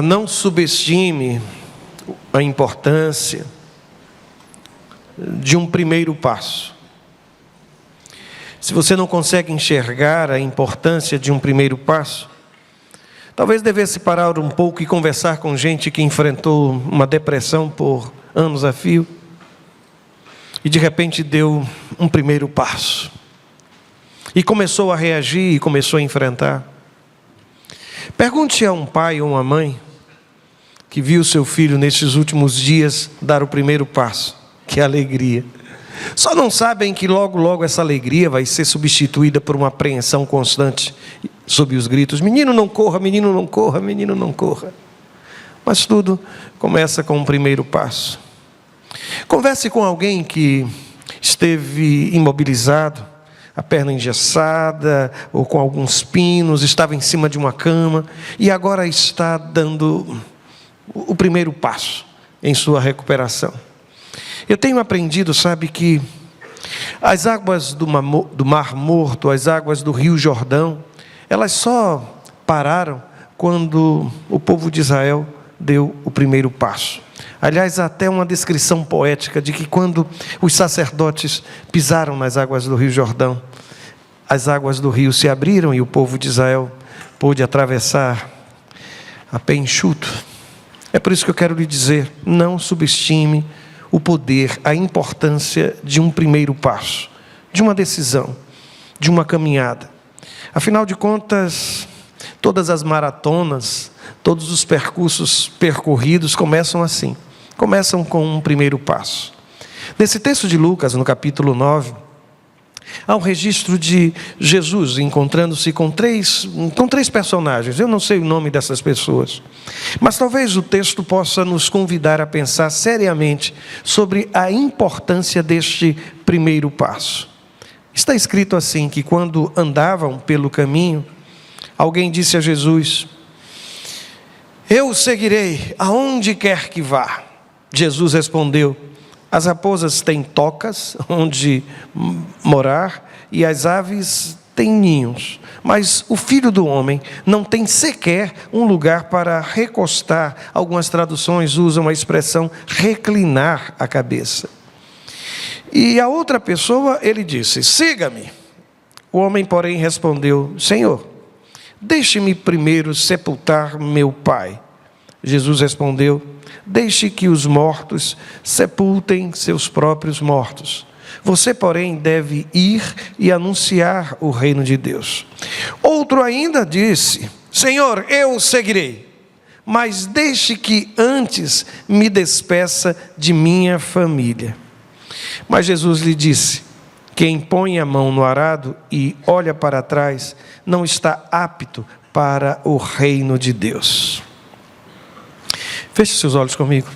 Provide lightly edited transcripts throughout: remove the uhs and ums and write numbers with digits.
Não subestime a importância de um primeiro passo. Se você não consegue enxergar a importância de um primeiro passo, talvez devesse parar um pouco e conversar com gente que enfrentou uma depressão por anos a fio e de repente deu um primeiro passo e começou a reagir e começou a enfrentar. Pergunte a um pai ou uma mãe que viu seu filho nesses últimos dias dar o primeiro passo. Que alegria! Só não sabem que logo, logo essa alegria vai ser substituída por uma apreensão constante sob os gritos: menino não corra, menino não corra, menino não corra. Mas tudo começa com um primeiro passo. Converse com alguém que esteve imobilizado, a perna engessada, ou com alguns pinos, estava em cima de uma cama, e agora está dando o primeiro passo em sua recuperação. Eu tenho aprendido, sabe, que as águas do Mar Morto, as águas do Rio Jordão, elas só pararam quando o povo de Israel deu o primeiro passo. Aliás, há até uma descrição poética de que quando os sacerdotes pisaram nas águas do Rio Jordão, as águas do rio se abriram e o povo de Israel pôde atravessar a pé enxuto. É por isso que eu quero lhe dizer: não subestime o poder, a importância de um primeiro passo, de uma decisão, de uma caminhada. Afinal de contas, todas as maratonas, todos os percursos percorridos começam assim, começam com um primeiro passo. Nesse texto de Lucas, no capítulo 9, há um registro de Jesus encontrando-se com três personagens. Eu não sei o nome dessas pessoas, mas talvez o texto possa nos convidar a pensar seriamente sobre a importância deste primeiro passo. Está escrito assim, que quando andavam pelo caminho, alguém disse a Jesus: eu o seguirei aonde quer que vá. Jesus respondeu: as raposas têm tocas onde morar e as aves têm ninhos, mas o Filho do Homem não tem sequer um lugar para recostar. Algumas traduções usam a expressão reclinar a cabeça. E a outra pessoa, ele disse: siga-me. O homem, porém, respondeu: Senhor, deixe-me primeiro sepultar meu pai. Jesus respondeu: deixe que os mortos sepultem seus próprios mortos. Você, porém, deve ir e anunciar o reino de Deus. Outro ainda disse: Senhor, eu o seguirei, mas deixe que antes me despeça de minha família. Mas Jesus lhe disse: quem põe a mão no arado e olha para trás não está apto para o reino de Deus. Feche seus olhos comigo.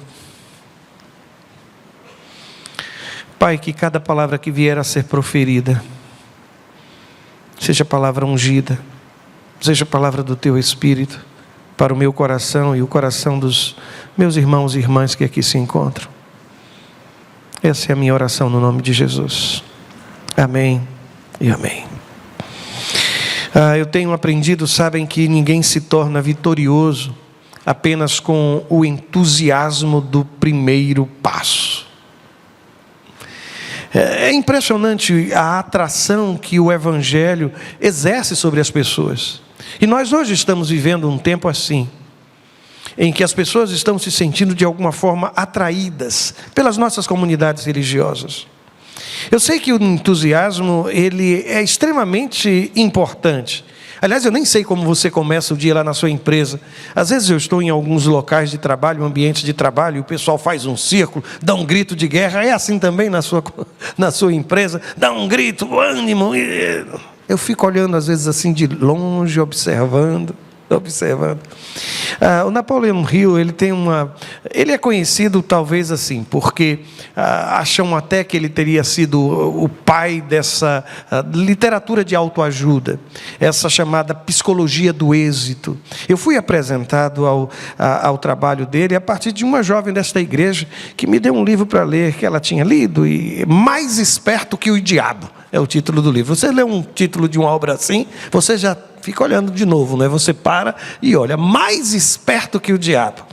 Pai, que cada palavra que vier a ser proferida seja palavra ungida, seja palavra do Teu Espírito para o meu coração e o coração dos meus irmãos e irmãs que aqui se encontram. Essa é a minha oração no nome de Jesus. Amém e amém. Eu tenho aprendido, sabem, que ninguém se torna vitorioso apenas com o entusiasmo do primeiro passo. É impressionante a atração que o Evangelho exerce sobre as pessoas. E nós hoje estamos vivendo um tempo assim, em que as pessoas estão se sentindo de alguma forma atraídas pelas nossas comunidades religiosas. Eu sei que o entusiasmo, ele é extremamente importante. Aliás, eu nem sei como você começa o dia lá na sua empresa. Às vezes eu estou em alguns locais de trabalho, ambientes de trabalho, e o pessoal faz um círculo, dá um grito de guerra. É assim também na sua empresa? Dá um grito, ânimo. Eu fico olhando às vezes assim de longe, observando. O Napoleon Hill, ele é conhecido talvez assim, porque acham até que ele teria sido o pai dessa literatura de autoajuda, essa chamada psicologia do êxito. Eu fui apresentado ao trabalho dele a partir de uma jovem desta igreja que me deu um livro para ler, que ela tinha lido, e Mais Esperto que o Diabo é o título do livro. Você lê um título de uma obra assim, você já fica olhando de novo, né? Você para e olha, mais esperto que o diabo.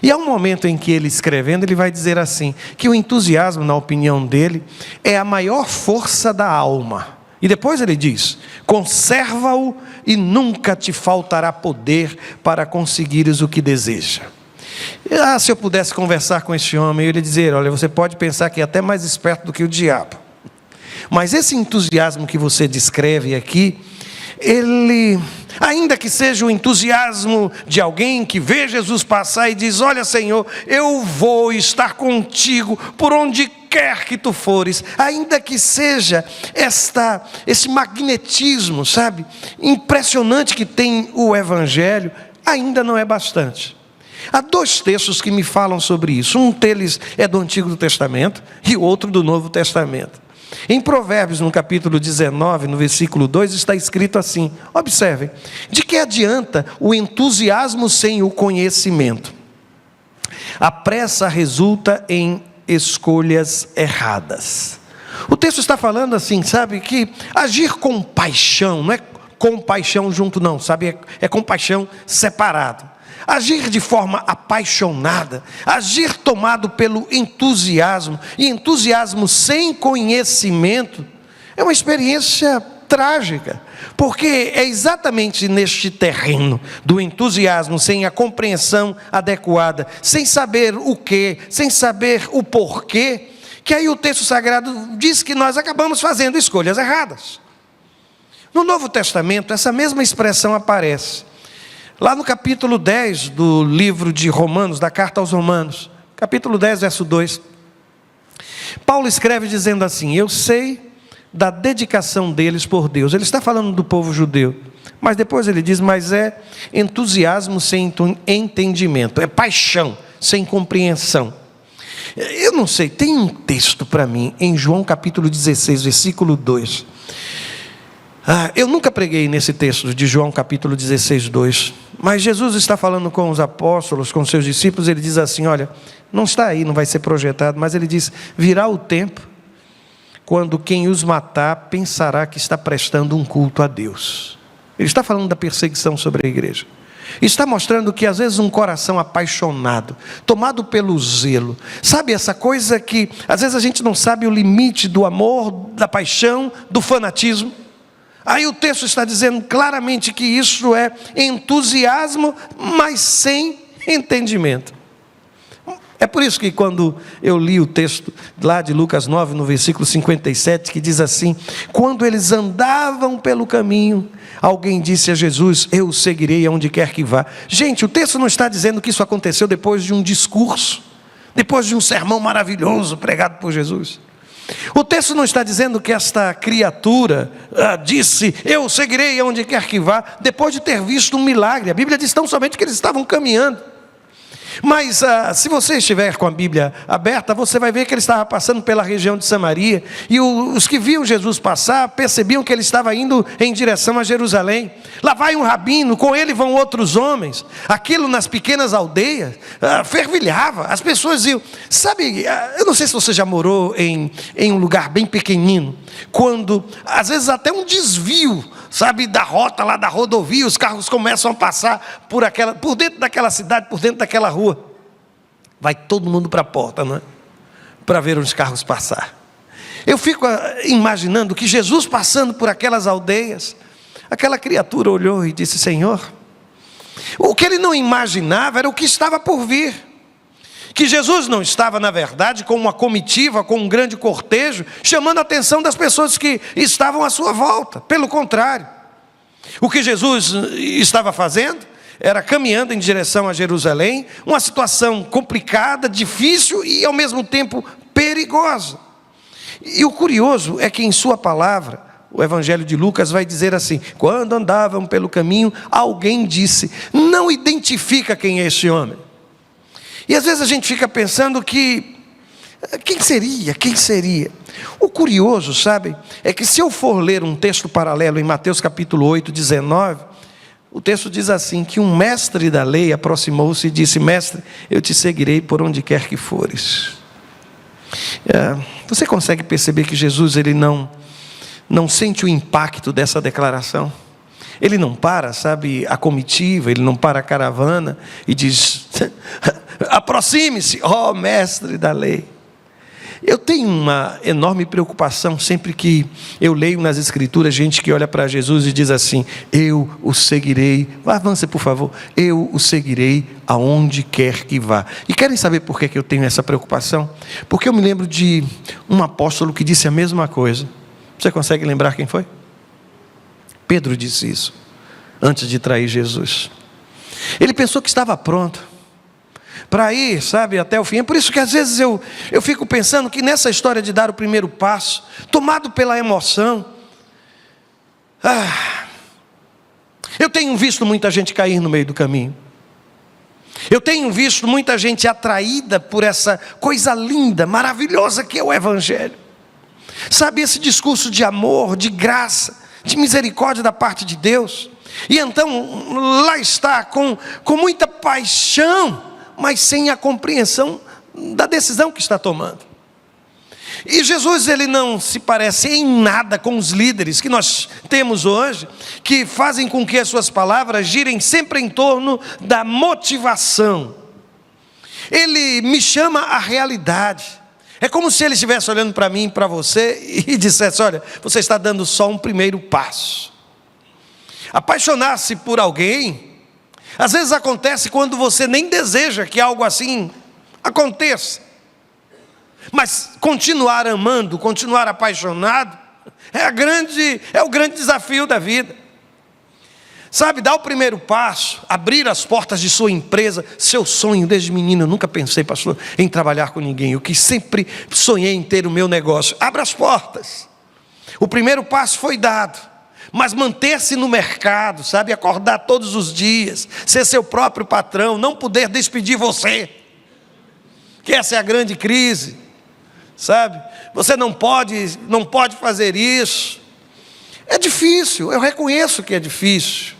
E há um momento em que ele escrevendo, ele vai dizer assim, que o entusiasmo, na opinião dele, é a maior força da alma. E depois ele diz, conserva-o e nunca te faltará poder para conseguires o que deseja. Se eu pudesse conversar com esse homem, eu ia dizer, olha, você pode pensar que é até mais esperto do que o diabo. Mas esse entusiasmo que você descreve aqui, ele, ainda que seja o entusiasmo de alguém que vê Jesus passar e diz, olha Senhor, eu vou estar contigo por onde quer que tu fores, ainda que seja esse magnetismo, sabe, impressionante que tem o Evangelho, ainda não é bastante. Há dois textos que me falam sobre isso, um deles é do Antigo Testamento e o outro do Novo Testamento. Em Provérbios, no capítulo 19, no versículo 2, está escrito assim, observem, de que adianta o entusiasmo sem o conhecimento? A pressa resulta em escolhas erradas. O texto está falando assim, sabe, que agir com paixão, não é com paixão junto não, sabe, é com paixão separado. Agir de forma apaixonada, agir tomado pelo entusiasmo, e entusiasmo sem conhecimento, é uma experiência trágica, porque é exatamente neste terreno do entusiasmo, sem a compreensão adequada, sem saber o que, sem saber o porquê, que aí o texto sagrado diz que nós acabamos fazendo escolhas erradas. No Novo Testamento, essa mesma expressão aparece. Lá no capítulo 10 do livro de Romanos, da carta aos Romanos, capítulo 10, verso 2, Paulo escreve dizendo assim, eu sei da dedicação deles por Deus. Ele está falando do povo judeu, mas depois ele diz, mas é entusiasmo sem entendimento, é paixão sem compreensão. Eu não sei, tem um texto para mim, em João capítulo 16, versículo 2, eu nunca preguei nesse texto de João capítulo 16, 2, mas Jesus está falando com os apóstolos, com os seus discípulos, ele diz assim, olha, não está aí, não vai ser projetado, mas ele diz, virá o tempo, quando quem os matar pensará que está prestando um culto a Deus. Ele está falando da perseguição sobre a igreja. Está mostrando que às vezes um coração apaixonado, tomado pelo zelo, sabe essa coisa que às vezes a gente não sabe o limite do amor, da paixão, do fanatismo. Aí o texto está dizendo claramente que isso é entusiasmo, mas sem entendimento. É por isso que quando eu li o texto lá de Lucas 9, no versículo 57, que diz assim, quando eles andavam pelo caminho, alguém disse a Jesus, eu o seguirei aonde quer que vá. Gente, o texto não está dizendo que isso aconteceu depois de um discurso, depois de um sermão maravilhoso pregado por Jesus. O texto não está dizendo que esta criatura disse, eu seguirei aonde quer que vá, depois de ter visto um milagre. A Bíblia diz tão somente que eles estavam caminhando. Mas se você estiver com a Bíblia aberta, você vai ver que ele estava passando pela região de Samaria, e os que viam Jesus passar, percebiam que ele estava indo em direção a Jerusalém. Lá vai um rabino, com ele vão outros homens. Aquilo nas pequenas aldeias, fervilhava, as pessoas iam. Sabe, eu não sei se você já morou em um lugar bem pequenino, quando, às vezes até um desvio, sabe, da rota lá da rodovia, os carros começam a passar por dentro daquela cidade, por dentro daquela rua. Vai todo mundo para a porta, não é? Para ver os carros passar. Eu fico imaginando que Jesus passando por aquelas aldeias, aquela criatura olhou e disse, Senhor, o que ele não imaginava era o que estava por vir. Que Jesus não estava, na verdade, com uma comitiva, com um grande cortejo, chamando a atenção das pessoas que estavam à sua volta. Pelo contrário, o que Jesus estava fazendo era caminhando em direção a Jerusalém, uma situação complicada, difícil e ao mesmo tempo perigosa. E o curioso é que em sua palavra, o Evangelho de Lucas vai dizer assim, quando andavam pelo caminho, alguém disse, não identifica quem é esse homem. E às vezes a gente fica pensando que, quem seria? O curioso, sabe, é que se eu for ler um texto paralelo em Mateus capítulo 8, 19, o texto diz assim, que um mestre da lei aproximou-se e disse, mestre, eu te seguirei por onde quer que fores. Você consegue perceber que Jesus ele não sente o impacto dessa declaração? Ele não para, sabe, a comitiva, ele não para a caravana e diz: aproxime-se, ó mestre da lei. Eu tenho uma enorme preocupação sempre que eu leio nas Escrituras gente que olha para Jesus e diz assim: eu o seguirei, avance por favor, eu o seguirei aonde quer que vá. E querem saber por que eu tenho essa preocupação? Porque eu me lembro de um apóstolo que disse a mesma coisa. Você consegue lembrar quem foi? Pedro disse isso antes de trair Jesus. Ele pensou que estava pronto para ir, sabe, até o fim. É por isso que às vezes eu fico pensando que nessa história de dar o primeiro passo, tomado pela emoção, eu tenho visto muita gente cair no meio do caminho. Eu tenho visto muita gente atraída por essa coisa linda, maravilhosa que é o Evangelho. Sabe, esse discurso de amor, de graça, de misericórdia da parte de Deus. E então lá está, com muita paixão, mas sem a compreensão da decisão que está tomando. E Jesus, ele não se parece em nada com os líderes que nós temos hoje, que fazem com que as suas palavras girem sempre em torno da motivação. Ele me chama à realidade. É como se ele estivesse olhando para mim e para você e dissesse: olha, você está dando só um primeiro passo. Apaixonar-se por alguém às vezes acontece quando você nem deseja que algo assim aconteça. Mas continuar amando, continuar apaixonado, é o grande desafio da vida. Sabe, dar o primeiro passo, abrir as portas de sua empresa. Seu sonho desde menino, eu nunca pensei, pastor, em trabalhar com ninguém. Eu que sempre sonhei em ter o meu negócio. Abra as portas. O primeiro passo foi dado. Mas manter-se no mercado, sabe, acordar todos os dias, ser seu próprio patrão, não poder despedir você, que essa é a grande crise, sabe, você não pode fazer isso, é difícil, eu reconheço que é difícil,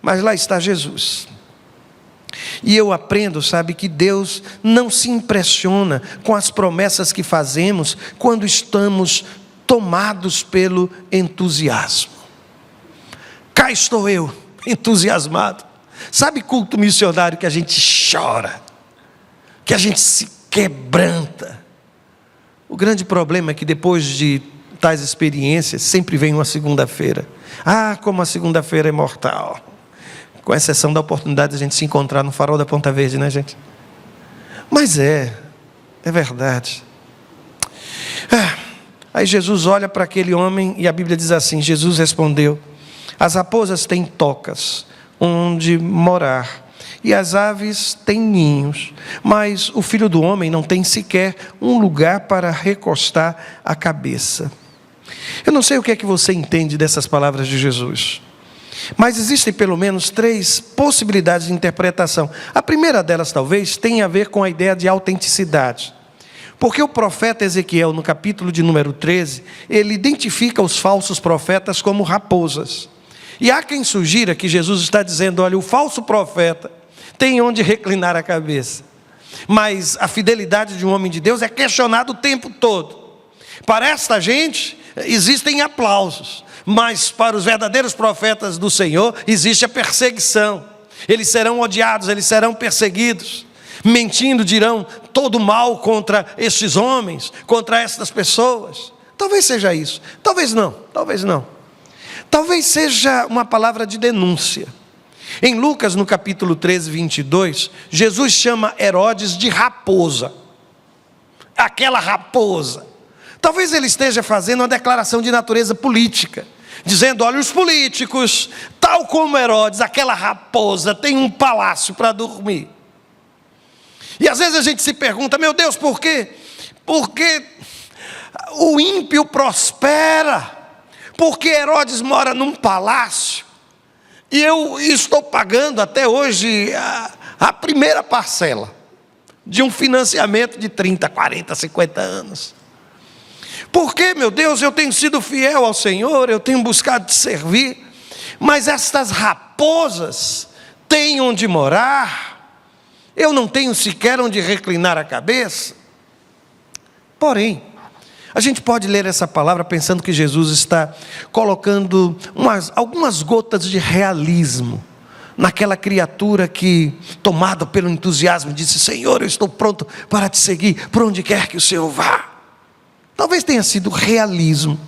mas lá está Jesus, e eu aprendo, sabe, que Deus não se impressiona com as promessas que fazemos quando estamos tomados pelo entusiasmo. Cá estou eu, entusiasmado. Sabe culto missionário que a gente chora, que a gente se quebranta? O grande problema é que depois de tais experiências, sempre vem uma segunda-feira. Como a segunda-feira é mortal. Com exceção da oportunidade de a gente se encontrar no farol da Ponta Verde, né, gente? Mas é verdade. Aí Jesus olha para aquele homem e a Bíblia diz assim: Jesus respondeu: as raposas têm tocas onde morar, e as aves têm ninhos, mas o Filho do Homem não tem sequer um lugar para recostar a cabeça. Eu não sei o que é que você entende dessas palavras de Jesus, mas existem pelo menos 3 possibilidades de interpretação. A primeira delas talvez tenha a ver com a ideia de autenticidade. Porque o profeta Ezequiel, no capítulo de número 13, ele identifica os falsos profetas como raposas. E há quem sugira que Jesus está dizendo: olha, o falso profeta tem onde reclinar a cabeça. Mas a fidelidade de um homem de Deus é questionada o tempo todo. Para esta gente, existem aplausos. Mas para os verdadeiros profetas do Senhor, existe a perseguição. Eles serão odiados, eles serão perseguidos. Mentindo dirão todo mal contra estes homens, contra estas pessoas. Talvez seja isso, talvez não. Talvez seja uma palavra de denúncia. Em Lucas, no capítulo 13, 22, Jesus chama Herodes de raposa. Aquela raposa. Talvez ele esteja fazendo uma declaração de natureza política, dizendo: olha, os políticos, tal como Herodes, aquela raposa, tem um palácio para dormir. E às vezes a gente se pergunta: meu Deus, por quê? Porque o ímpio prospera, porque Herodes mora num palácio, e eu estou pagando até hoje a primeira parcela de um financiamento de 30, 40, 50 anos. Por que, meu Deus, eu tenho sido fiel ao Senhor, eu tenho buscado te servir, mas estas raposas têm onde morar, eu não tenho sequer onde reclinar a cabeça. Porém, A gente pode ler essa palavra pensando que Jesus está colocando algumas gotas de realismo naquela criatura que, tomada pelo entusiasmo, disse: Senhor, eu estou pronto para te seguir por onde quer que o Senhor vá. Talvez tenha sido realismo,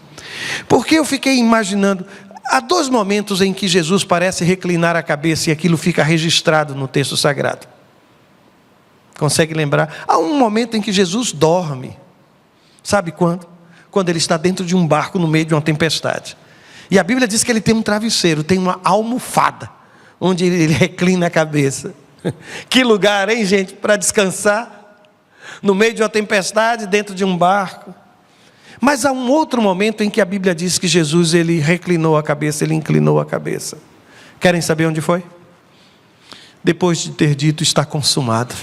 porque eu fiquei imaginando, há 2 momentos em que Jesus parece reclinar a cabeça e aquilo fica registrado no texto sagrado. Consegue lembrar? Há um momento em que Jesus dorme. Sabe quando? Quando ele está dentro de um barco no meio de uma tempestade. E a Bíblia diz que ele tem um travesseiro, tem uma almofada, onde ele reclina a cabeça. Que lugar, hein, gente, para descansar? No meio de uma tempestade, dentro de um barco. Mas há um outro momento em que a Bíblia diz que Jesus, ele reclinou a cabeça, ele inclinou a cabeça. Querem saber onde foi? Depois de ter dito: está consumado.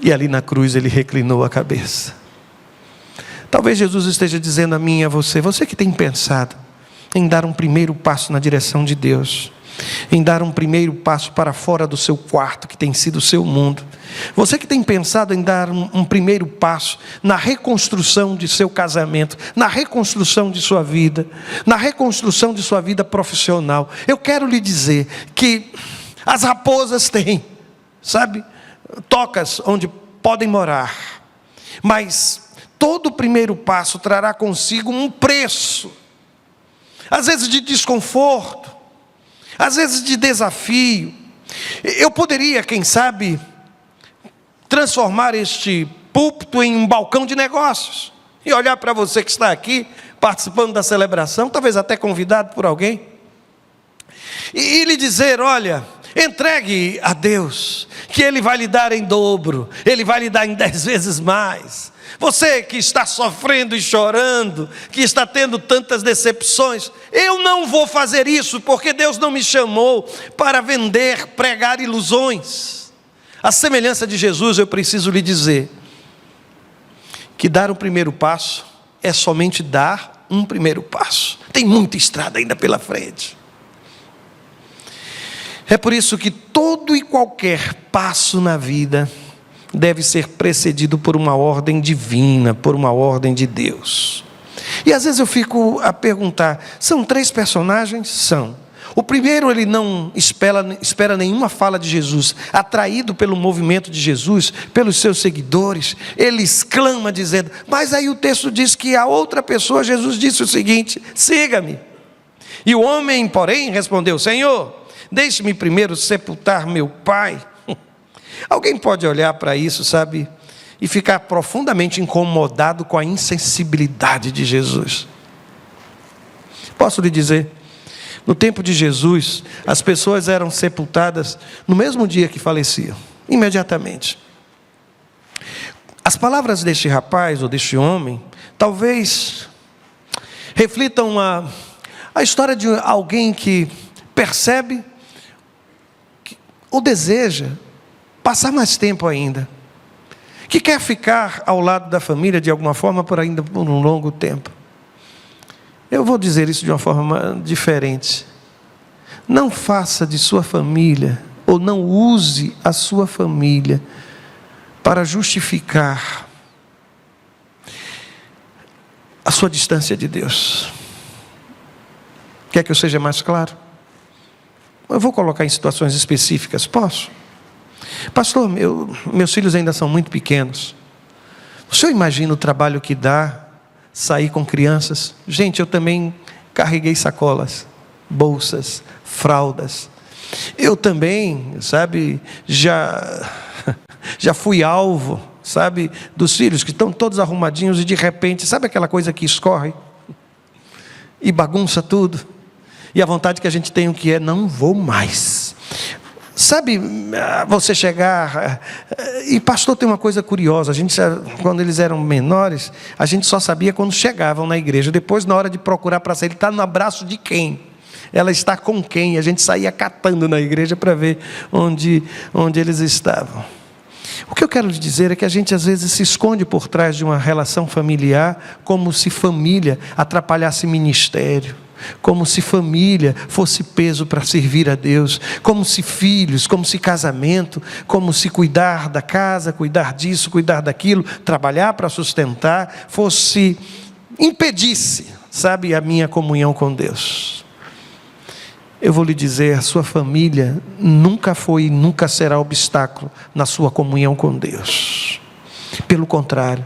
E ali na cruz ele reclinou a cabeça. Talvez Jesus esteja dizendo a mim e a você: você que tem pensado em dar um primeiro passo na direção de Deus, em dar um primeiro passo para fora do seu quarto, que tem sido o seu mundo, você que tem pensado em dar um primeiro passo na reconstrução de seu casamento, na reconstrução de sua vida, na reconstrução de sua vida profissional, eu quero lhe dizer que as raposas têm, sabe, tocas onde podem morar, mas todo primeiro passo trará consigo um preço, às vezes de desconforto, às vezes de desafio. Eu poderia, quem sabe, transformar este púlpito em um balcão de negócios, e olhar para você que está aqui, participando da celebração, talvez até convidado por alguém, e lhe dizer: olha, entregue a Deus, que Ele vai lhe dar em dobro, Ele vai lhe dar em 10 vezes mais. Você que está sofrendo e chorando, que está tendo tantas decepções, eu não vou fazer isso, porque Deus não me chamou para vender, pregar ilusões. A semelhança de Jesus, eu preciso lhe dizer que dar o primeiro passo é somente dar um primeiro passo. Tem muita estrada ainda pela frente. É por isso que todo e qualquer passo na vida deve ser precedido por uma ordem divina, por uma ordem de Deus. E às vezes eu fico a perguntar: são 3 personagens? São. O primeiro, ele não espera nenhuma fala de Jesus, atraído pelo movimento de Jesus, pelos seus seguidores, ele exclama dizendo: mas aí o texto diz que a outra pessoa, Jesus disse o seguinte: siga-me. E o homem, porém, respondeu: Senhor, deixe-me primeiro sepultar meu pai. Alguém pode olhar para isso, sabe, e ficar profundamente incomodado com a insensibilidade de Jesus. Posso lhe dizer, no tempo de Jesus, as pessoas eram sepultadas no mesmo dia que faleciam, imediatamente. As palavras deste rapaz ou deste homem talvez reflitam a história de alguém que percebe ou deseja passar mais tempo ainda, que quer ficar ao lado da família de alguma forma por um longo tempo. Eu vou dizer isso de uma forma diferente. Não faça de sua família, ou não use a sua família para justificar a sua distância de Deus. Quer que eu seja mais claro? Eu vou colocar em situações específicas, posso? Pastor, meus filhos ainda são muito pequenos. O senhor imagina o trabalho que dá sair com crianças? Gente, eu também carreguei sacolas, bolsas, fraldas. Eu também, sabe, já fui alvo, sabe, dos filhos que estão todos arrumadinhos e de repente, sabe aquela coisa que escorre e bagunça tudo? E a vontade que a gente tem o que é: não vou mais. Sabe, você chegar, e pastor, tem uma coisa curiosa, quando eles eram menores, a gente só sabia quando chegavam na igreja. Depois, na hora de procurar para sair, ele está no abraço de quem? Ela está com quem? A gente saía catando na igreja para ver onde eles estavam. O que eu quero lhe dizer é que a gente às vezes se esconde por trás de uma relação familiar, como se família atrapalhasse ministério. como se família fosse peso para servir a Deus, como se filhos, como se casamento, como se cuidar da casa, cuidar disso, cuidar daquilo, trabalhar para sustentar, impedisse, sabe, a minha comunhão com Deus. Eu vou lhe dizer, a sua família nunca foi e nunca será obstáculo na sua comunhão com Deus. Pelo contrário,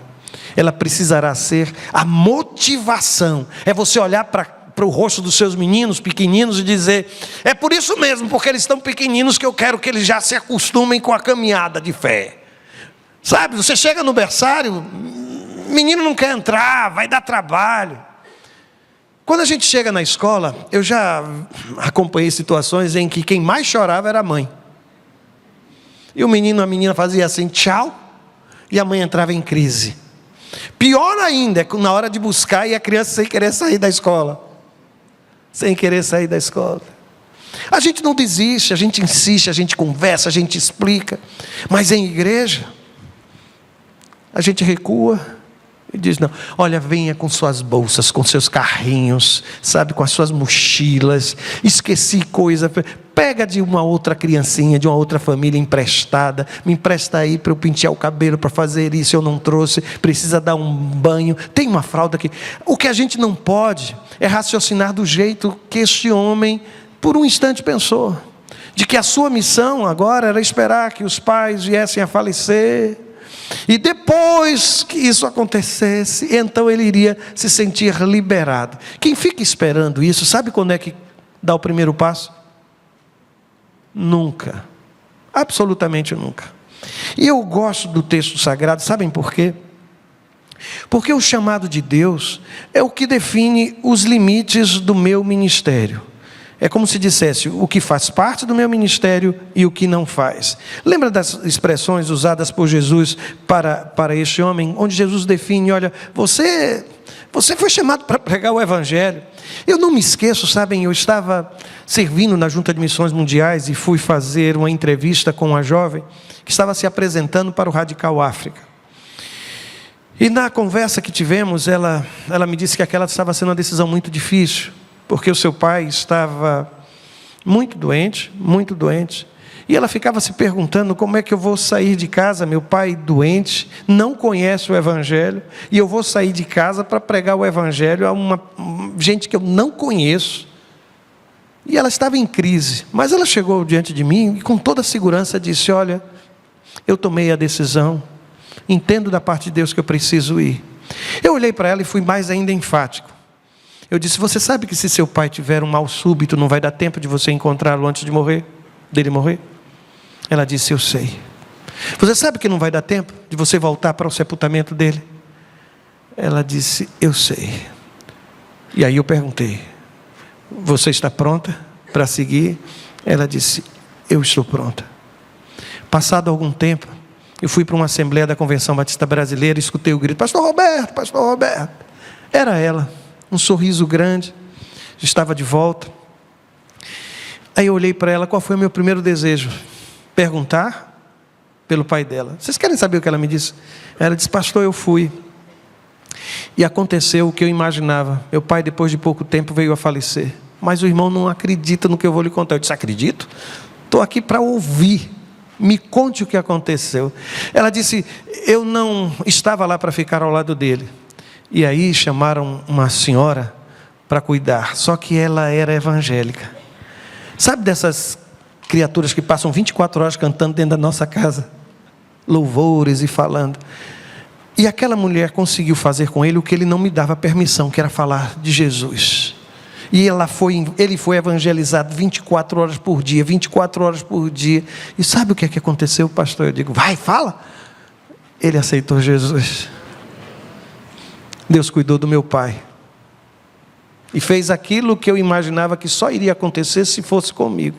ela precisará ser a motivação. É você olhar para o rosto dos seus meninos pequeninos e dizer: é por isso mesmo, porque eles estão pequeninos, que eu quero que eles já se acostumem com a caminhada de fé. Sabe, você chega no berçário, menino não quer entrar, vai dar trabalho. Quando a gente chega na escola, eu já acompanhei situações em que quem mais chorava era a mãe. E a menina fazia assim, tchau, e a mãe entrava em crise. Pior ainda, é na hora de buscar e a criança sem querer sair da escola. Sem querer sair da escola. A gente não desiste, a gente insiste, a gente conversa, a gente explica. Mas em igreja, a gente recua e diz: não, olha, venha com suas bolsas, com seus carrinhos, sabe, com as suas mochilas. Esqueci coisa, pega de uma outra criancinha, de uma outra família emprestada, me empresta aí para eu pentear o cabelo, para fazer isso, eu não trouxe, precisa dar um banho, tem uma fralda aqui. O que a gente não pode é raciocinar do jeito que este homem por um instante pensou, de que a sua missão agora era esperar que os pais viessem a falecer, e depois que isso acontecesse, então ele iria se sentir liberado. Quem fica esperando isso, sabe quando é que dá o primeiro passo? Nunca. Absolutamente nunca. E eu gosto do texto sagrado, sabem por quê? Porque o chamado de Deus é o que define os limites do meu ministério. É como se dissesse o que faz parte do meu ministério e o que não faz. Lembra das expressões usadas por Jesus para este homem, onde Jesus define: olha, você foi chamado para pregar o Evangelho. Eu não me esqueço, sabem, eu estava servindo na Junta de Missões Mundiais e fui fazer uma entrevista com uma jovem que estava se apresentando para o Radical África. E na conversa que tivemos, ela me disse que aquela estava sendo uma decisão muito difícil, porque o seu pai estava muito doente, e ela ficava se perguntando: como é que eu vou sair de casa, meu pai doente, não conhece o Evangelho, e eu vou sair de casa para pregar o Evangelho a uma gente que eu não conheço. E ela estava em crise, mas ela chegou diante de mim e com toda a segurança disse: olha, eu tomei a decisão, entendo da parte de Deus que eu preciso ir. Eu olhei para ela e fui mais ainda enfático. Eu disse: você sabe que se seu pai tiver um mal súbito, não vai dar tempo de você encontrá-lo antes de morrer, dele morrer? Ela disse: eu sei. Você sabe que não vai dar tempo de você voltar para o sepultamento dele? Ela disse: eu sei. E aí eu perguntei: você está pronta para seguir? Ela disse: eu estou pronta. Passado algum tempo, eu fui para uma assembleia da Convenção Batista Brasileira e escutei o grito: Pastor Roberto, Pastor Roberto. Era ela. Um sorriso grande, estava de volta. Aí eu olhei para ela: qual foi o meu primeiro desejo? Perguntar pelo pai dela. Vocês querem saber o que ela me disse? Ela disse: pastor, eu fui, e aconteceu o que eu imaginava. Meu pai, depois de pouco tempo, veio a falecer. Mas o irmão não acredita no que eu vou lhe contar. Eu disse: acredito? Estou aqui para ouvir. Me conte o que aconteceu. Ela disse: eu não estava lá para ficar ao lado dele. E aí chamaram uma senhora para cuidar, só que ela era evangélica. Sabe dessas criaturas que passam 24 horas cantando dentro da nossa casa? Louvores e falando. E aquela mulher conseguiu fazer com ele o que ele não me dava permissão, que era falar de Jesus. E ele foi evangelizado 24 horas por dia, 24 horas por dia. E sabe o que é que aconteceu, pastor? Eu digo: vai, fala. Ele aceitou Jesus. Deus cuidou do meu pai e fez aquilo que eu imaginava que só iria acontecer se fosse comigo.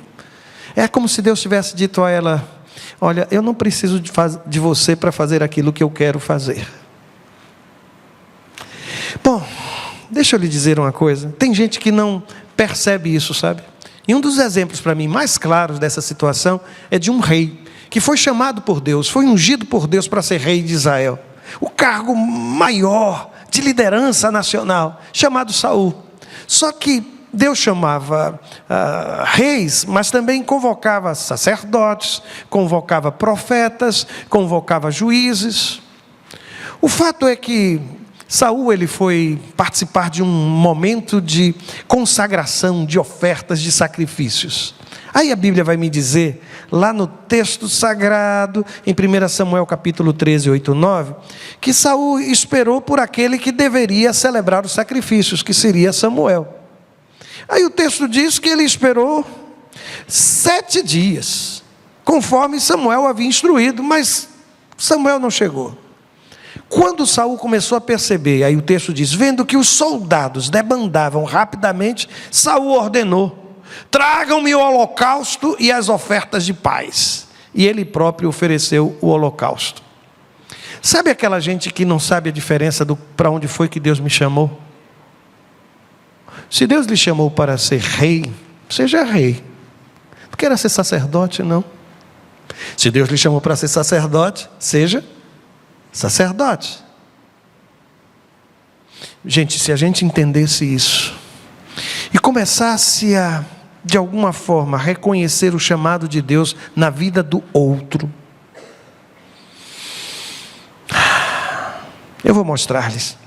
É como se Deus tivesse dito a ela: olha, eu não preciso de você para fazer aquilo que eu quero fazer. Bom, deixa eu lhe dizer uma coisa. Tem gente que não percebe isso, sabe? E um dos exemplos para mim mais claros dessa situação é de um rei que foi chamado por Deus, foi ungido por Deus para ser rei de Israel, o cargo maior de liderança nacional, chamado Saul. Só que Deus chamava reis, mas também convocava sacerdotes, convocava profetas, convocava juízes. O fato é que Saul ele foi participar de um momento de consagração, de ofertas, de sacrifícios. Aí a Bíblia vai me dizer, lá no texto sagrado, em 1 Samuel capítulo 13, 8, 9, que Saul esperou por aquele que deveria celebrar os sacrifícios, que seria Samuel. Aí o texto diz que ele esperou 7 dias, conforme Samuel havia instruído, mas Samuel não chegou. Quando Saul começou a perceber, aí o texto diz, vendo que os soldados debandavam rapidamente, Saul ordenou: tragam-me o holocausto e as ofertas de paz. E ele próprio ofereceu o holocausto. Sabe aquela gente que não sabe a diferença para onde foi que Deus me chamou? Se Deus lhe chamou para ser rei, seja rei. Não queira ser sacerdote, não. Se Deus lhe chamou para ser sacerdote, seja sacerdote. Gente, se a gente entendesse isso e começasse a, de alguma forma, reconhecer o chamado de Deus na vida do outro, eu vou mostrar-lhes.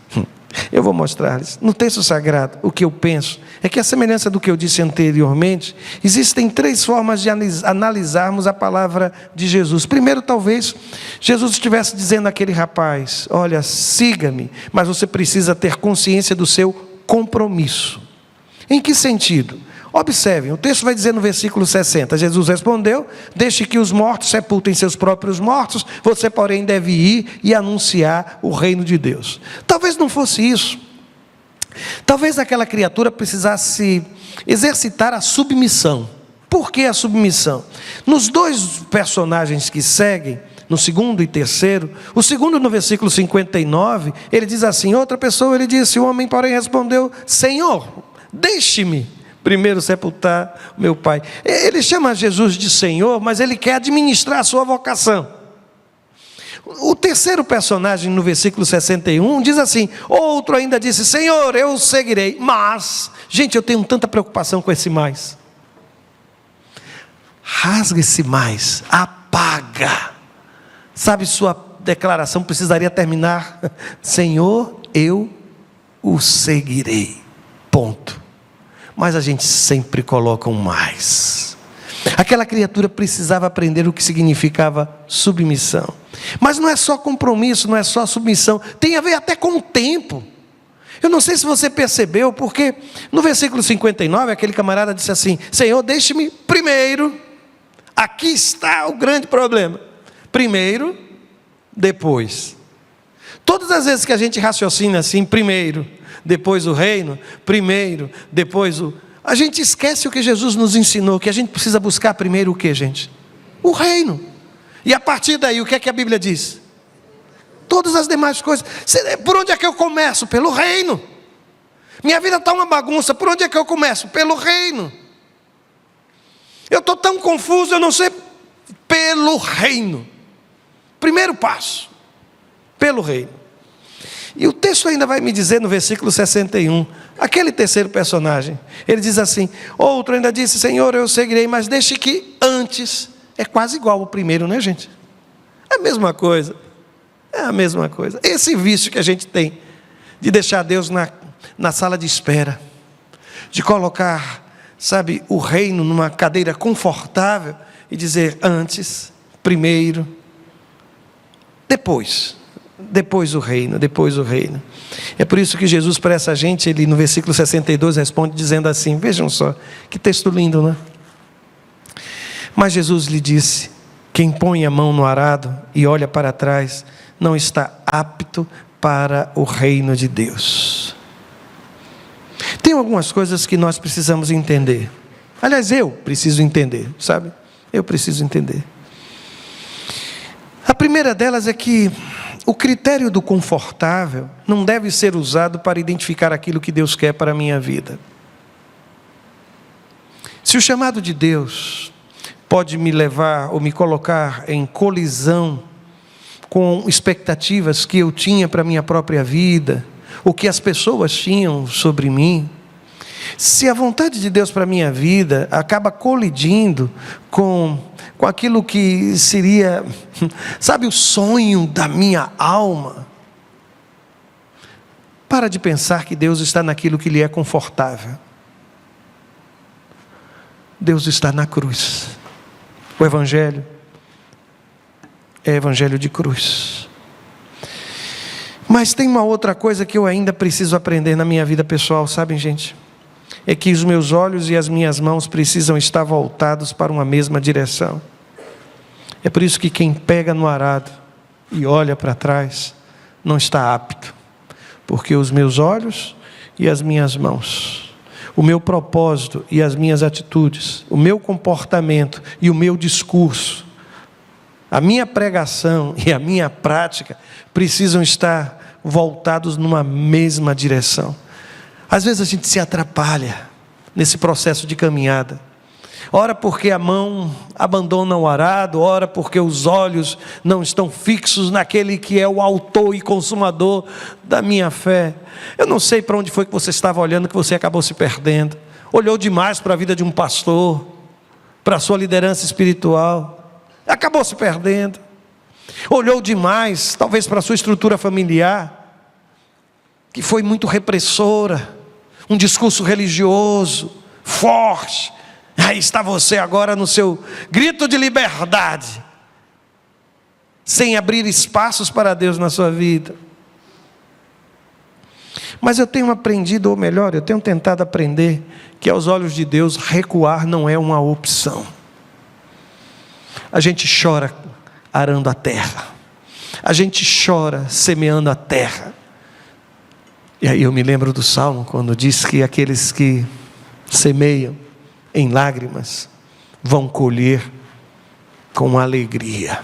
No texto sagrado, o que eu penso é que, a semelhança do que eu disse anteriormente, existem 3 formas de analisarmos a palavra de Jesus. Primeiro, talvez Jesus estivesse dizendo àquele rapaz: olha, siga-me, mas você precisa ter consciência do seu compromisso. Em que sentido? Observem, o texto vai dizer no versículo 60, Jesus respondeu: deixe que os mortos sepultem seus próprios mortos, você porém deve ir e anunciar o reino de Deus. Talvez não fosse isso. Talvez aquela criatura precisasse exercitar a submissão. Por que a submissão? Nos 2 personagens que seguem, no segundo e terceiro, o segundo no versículo 59, ele diz assim, outra pessoa, ele disse, o homem porém respondeu: Senhor, deixe-me primeiro sepultar meu pai. Ele chama Jesus de Senhor, mas ele quer administrar a sua vocação. O terceiro personagem, no versículo 61, diz assim, outro ainda disse, Senhor, eu o seguirei, mas, gente, eu tenho tanta preocupação com esse mais. Rasga esse mais, apaga. Sabe, sua declaração precisaria terminar, Senhor, eu o seguirei, ponto. Mas a gente sempre coloca um mais. Aquela criatura precisava aprender o que significava submissão. Mas não é só compromisso, não é só submissão, tem a ver até com o tempo. Eu não sei se você percebeu, porque no versículo 59, aquele camarada disse assim, Senhor, deixe-me primeiro. Aqui está o grande problema. Primeiro, depois. Todas as vezes que a gente raciocina assim, primeiro, depois o reino, primeiro, depois o... A gente esquece o que Jesus nos ensinou, que a gente precisa buscar primeiro o que, gente? O reino. E a partir daí, o que é que a Bíblia diz? Todas as demais coisas. Por onde é que eu começo? Pelo reino. Minha vida está uma bagunça, por onde é que eu começo? Pelo reino. Eu estou tão confuso, eu não sei. Pelo reino. Primeiro passo. Pelo reino. E o texto ainda vai me dizer no versículo 61, aquele terceiro personagem, ele diz assim, outro ainda disse, Senhor, eu seguirei, mas deixe que antes, é quase igual ao primeiro, né, gente? É a mesma coisa, é a mesma coisa. Esse vício que a gente tem, de deixar Deus na sala de espera, de colocar, sabe, o reino numa cadeira confortável, e dizer antes, primeiro, depois o reino, depois o reino. É por isso que Jesus para essa gente, ele no versículo 62 responde dizendo assim, vejam só, que texto lindo, né? Mas Jesus lhe disse, quem põe a mão no arado e olha para trás, não está apto para o reino de Deus. Tem algumas coisas que nós precisamos entender. Aliás, eu preciso entender, sabe? Eu preciso entender. A primeira delas é que o critério do confortável não deve ser usado para identificar aquilo que Deus quer para a minha vida. Se o chamado de Deus pode me levar ou me colocar em colisão com expectativas que eu tinha para a minha própria vida, o que as pessoas tinham sobre mim, Se a vontade de Deus para a minha vida acaba colidindo com aquilo que seria, sabe, o sonho da minha alma, para de pensar que Deus está naquilo que lhe é confortável. Deus está na cruz. O Evangelho é Evangelho de cruz. Mas tem uma outra coisa que eu ainda preciso aprender na minha vida pessoal, sabem, gente? É que os meus olhos e as minhas mãos precisam estar voltados para uma mesma direção. É por isso que quem pega no arado e olha para trás não está apto. Porque os meus olhos e as minhas mãos, o meu propósito e as minhas atitudes, o meu comportamento e o meu discurso, a minha pregação e a minha prática precisam estar voltados numa mesma direção. Às vezes a gente se atrapalha nesse processo de caminhada. Ora porque a mão abandona o arado, ora porque os olhos não estão fixos naquele que é o autor e consumador da minha fé. Eu não sei para onde foi que você estava olhando que você acabou se perdendo. Olhou demais para a vida de um pastor, para a sua liderança espiritual, acabou se perdendo. Olhou demais, talvez para a sua estrutura familiar, que foi muito repressora, um discurso religioso, forte. Aí está você agora no seu grito de liberdade, sem abrir espaços para Deus na sua vida. Mas eu tenho aprendido, ou melhor, eu tenho tentado aprender, que aos olhos de Deus recuar não é uma opção. A gente chora arando a terra, a gente chora semeando a terra. E aí eu me lembro do Salmo, quando diz que aqueles que semeiam em lágrimas vão colher com alegria.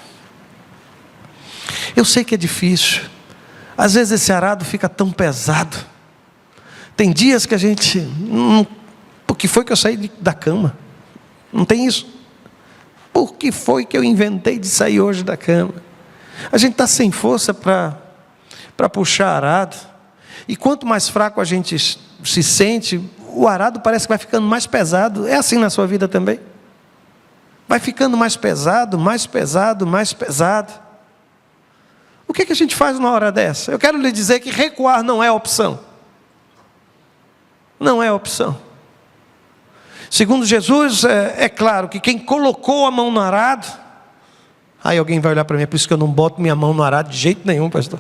Eu sei que é difícil, às vezes esse arado fica tão pesado, tem dias que a gente, por que foi que eu saí da cama? Não tem isso? Por que foi que eu inventei de sair hoje da cama? A gente está sem força para puxar arado, e quanto mais fraco a gente se sente, o arado parece que vai ficando mais pesado. É assim na sua vida também? Vai ficando mais pesado, mais pesado, mais pesado. O que a gente faz numa hora dessa? Eu quero lhe dizer que recuar não é opção. Não é opção. Segundo Jesus, é claro que quem colocou a mão no arado, aí alguém vai olhar para mim, é por isso que eu não boto minha mão no arado de jeito nenhum, pastor.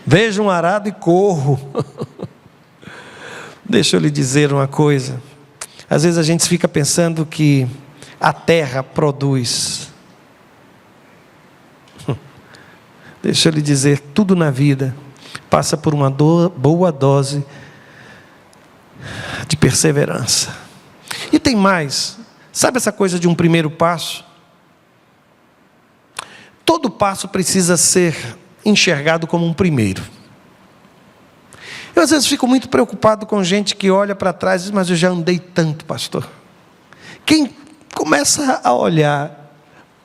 Vejo um arado e corro. Deixa eu lhe dizer uma coisa. Às vezes a gente fica pensando que a terra produz. Deixa eu lhe dizer, tudo na vida passa por uma boa dose de perseverança. E tem mais. Sabe essa coisa de um primeiro passo? Todo passo precisa ser enxergado como um primeiro. Eu às vezes fico muito preocupado com gente que olha para trás e diz, mas eu já andei tanto, pastor. Quem começa a olhar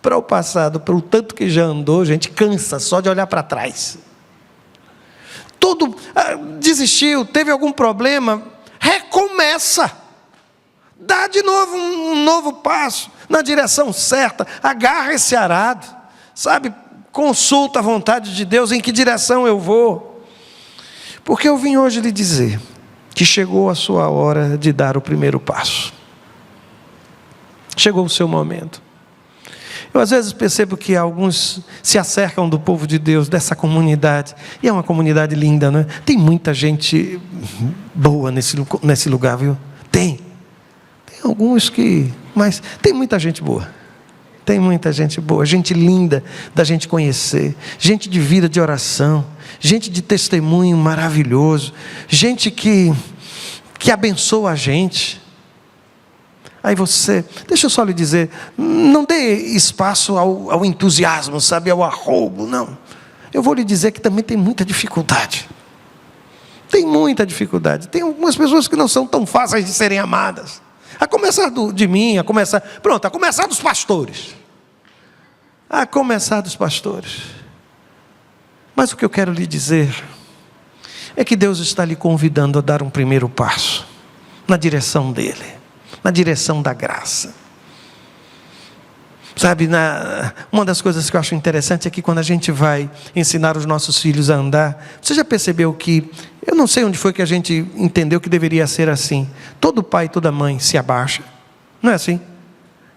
para o passado, para o tanto que já andou, gente, cansa só de olhar para trás. Desistiu, teve algum problema, recomeça. Dá de novo um novo passo, na direção certa, agarra esse arado, sabe? Consulta a vontade de Deus, em que direção eu vou. Porque eu vim hoje lhe dizer que chegou a sua hora de dar o primeiro passo. Chegou o seu momento. Eu às vezes percebo que alguns se acercam do povo de Deus, dessa comunidade, e é uma comunidade linda, não é? Tem muita gente boa nesse lugar, viu? Tem alguns que, mas tem muita gente boa. Tem muita gente boa, gente linda da gente conhecer, gente de vida de oração, gente de testemunho maravilhoso, gente que abençoa a gente. Aí deixa eu só lhe dizer, não dê espaço ao entusiasmo, sabe, ao arroubo, não. Eu vou lhe dizer que também tem muita dificuldade. Tem muita dificuldade. Tem algumas pessoas que não são tão fáceis de serem amadas. A começar de mim, a começar dos pastores. A começar dos pastores. Mas o que eu quero lhe dizer é que Deus está lhe convidando a dar um primeiro passo. na direção dele, na direção da graça. Sabe, uma das coisas que eu acho interessante é que quando a gente vai ensinar os nossos filhos a andar, você já percebeu que, eu não sei onde foi que a gente entendeu que deveria ser assim, todo pai e toda mãe se abaixa, não é assim?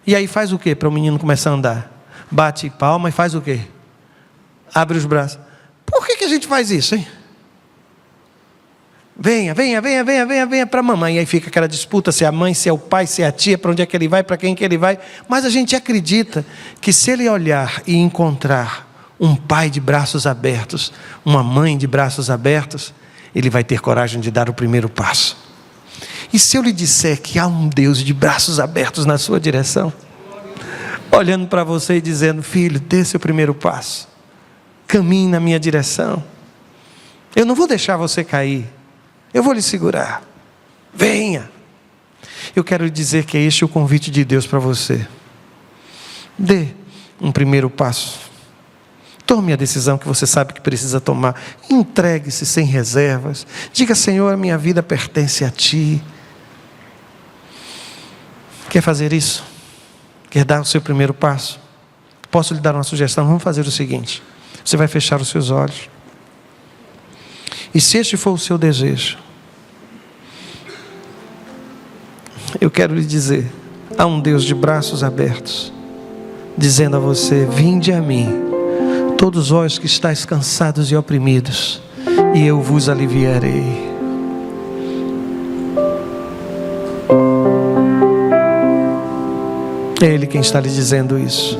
E aí faz o quê para o menino começar a andar? Bate palma e faz o quê? Abre os braços. Por que a gente faz isso, hein? Venha para a mamãe. E aí fica aquela disputa, se é a mãe, se é o pai, se é a tia, para onde é que ele vai, para quem que ele vai. Mas a gente acredita que se ele olhar e encontrar um pai de braços abertos, uma mãe de braços abertos, ele vai ter coragem de dar o primeiro passo. E se eu lhe disser que há um Deus de braços abertos na sua direção, olhando para você e dizendo: filho, dê seu primeiro passo, caminhe na minha direção, eu não vou deixar você cair, eu vou lhe segurar, venha. Eu quero lhe dizer que é este o convite de Deus para você. Dê um primeiro passo, tome a decisão que você sabe que precisa tomar, entregue-se sem reservas, diga: Senhor, a minha vida pertence a Ti. Quer fazer isso? Quer dar o seu primeiro passo? Posso lhe dar uma sugestão? Vamos fazer o seguinte: você vai fechar os seus olhos, e se este for o seu desejo, eu quero lhe dizer, há um Deus de braços abertos, dizendo a você: vinde a mim, todos vós que estáis cansados e oprimidos, e eu vos aliviarei. É Ele quem está lhe dizendo isso.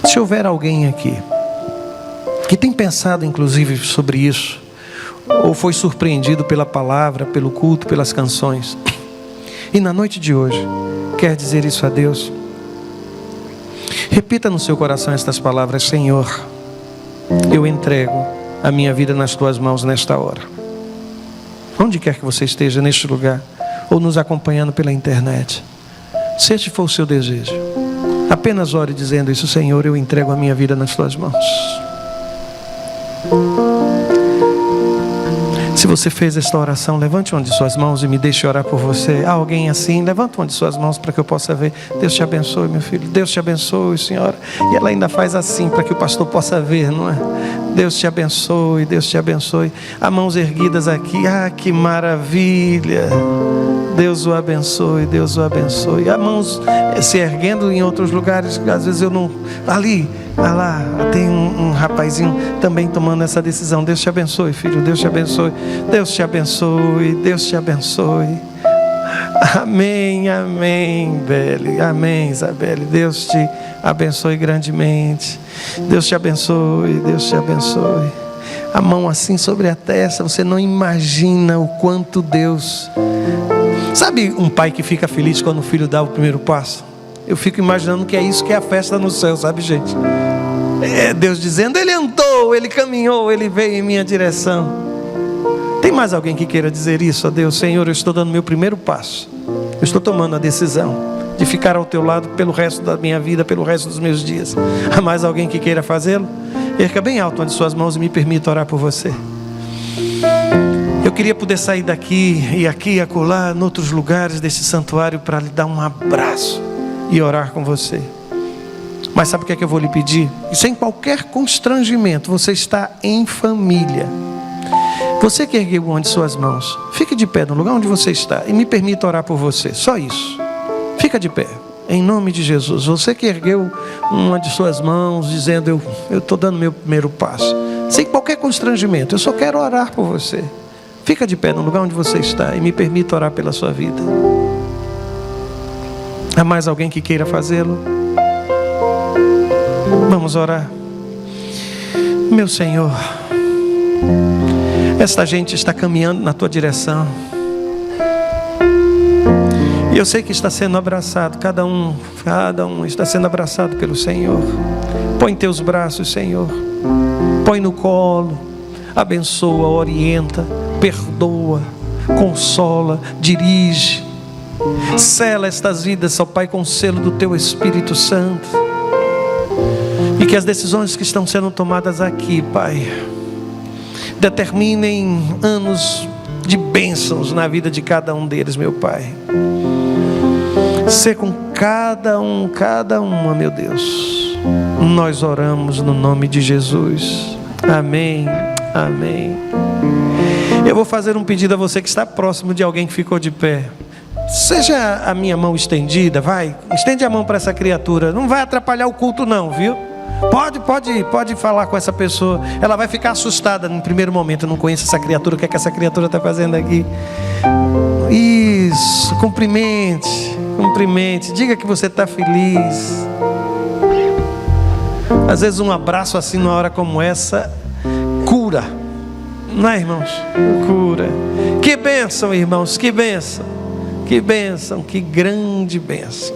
Se houver alguém aqui que tem pensado inclusive sobre isso, ou foi surpreendido pela palavra, pelo culto, pelas canções, e na noite de hoje quer dizer isso a Deus, repita no seu coração estas palavras: Senhor, eu entrego a minha vida nas Tuas mãos nesta hora. Onde quer que você esteja neste lugar, ou nos acompanhando pela internet, se este for o seu desejo, apenas ore dizendo isso: Senhor, eu entrego a minha vida nas Tuas mãos. Se você fez esta oração, levante uma de suas mãos e me deixe orar por você. Há alguém assim? Levante uma de suas mãos para que eu possa ver. Deus te abençoe, meu filho. Deus te abençoe, senhora. E ela ainda faz assim para que o pastor possa ver, não é? Deus te abençoe, Deus te abençoe. Há mãos erguidas aqui. Ah, que maravilha. Deus o abençoe, Deus o abençoe. Há mãos se erguendo em outros lugares, às vezes eu não... Ali, lá, tem um rapazinho também tomando essa decisão. Deus te abençoe, filho, Deus te abençoe. Deus te abençoe, Deus te abençoe. Amém, amém, Beli. Amém, Isabelle. Deus te abençoe grandemente. Deus te abençoe, Deus te abençoe. A mão assim sobre a testa, você não imagina o quanto Deus... Sabe um pai que fica feliz quando o filho dá o primeiro passo? Eu fico imaginando que é isso que é a festa no céu, sabe, gente? É Deus dizendo: ele andou, ele caminhou, ele veio em minha direção. Tem mais alguém que queira dizer isso a Deus? Senhor, eu estou dando meu primeiro passo, eu estou tomando a decisão de ficar ao teu lado pelo resto da minha vida, pelo resto dos meus dias. Há mais alguém que queira fazê-lo? Erga bem alto uma de suas mãos e me permita orar por você. Eu queria poder sair daqui e aqui e acolá, em outros lugares desse santuário, para lhe dar um abraço e orar com você. Mas sabe o que é que eu vou lhe pedir? E sem qualquer constrangimento, você está em família. Você que ergueu uma de suas mãos, fique de pé no lugar onde você está e me permita orar por você. Só isso. Fica de pé, em nome de Jesus. Você que ergueu uma de suas mãos, dizendo: eu estou dando meu primeiro passo, sem qualquer constrangimento, eu só quero orar por você. Fica de pé no lugar onde você está e me permita orar pela sua vida. Há mais alguém que queira fazê-lo? Vamos orar. Meu Senhor, esta gente está caminhando na Tua direção, e eu sei que está sendo abraçado, cada um está sendo abraçado pelo Senhor. Põe em Teus braços, Senhor. Põe no colo, abençoa, orienta, perdoa, consola, dirige. Sela estas vidas, ó Pai, com o selo do Teu Espírito Santo. E que as decisões que estão sendo tomadas aqui, Pai, determinem anos de bênçãos na vida de cada um deles, meu Pai. Ser com cada uma, meu Deus. Nós oramos no nome de Jesus. Amém, amém. Eu vou fazer um pedido a você que está próximo de alguém que ficou de pé. Seja a minha mão estendida, vai. Estende a mão para essa criatura. Não vai atrapalhar o culto não, viu? Pode falar com essa pessoa. Ela vai ficar assustada no primeiro momento. Eu não conheço essa criatura. O que é que essa criatura está fazendo aqui? Isso, cumprimente. Diga que você está feliz. Às vezes um abraço assim numa hora como essa cura. Não é, irmãos? Cura. Que bênção, irmãos, que bênção. Que bênção, que grande bênção.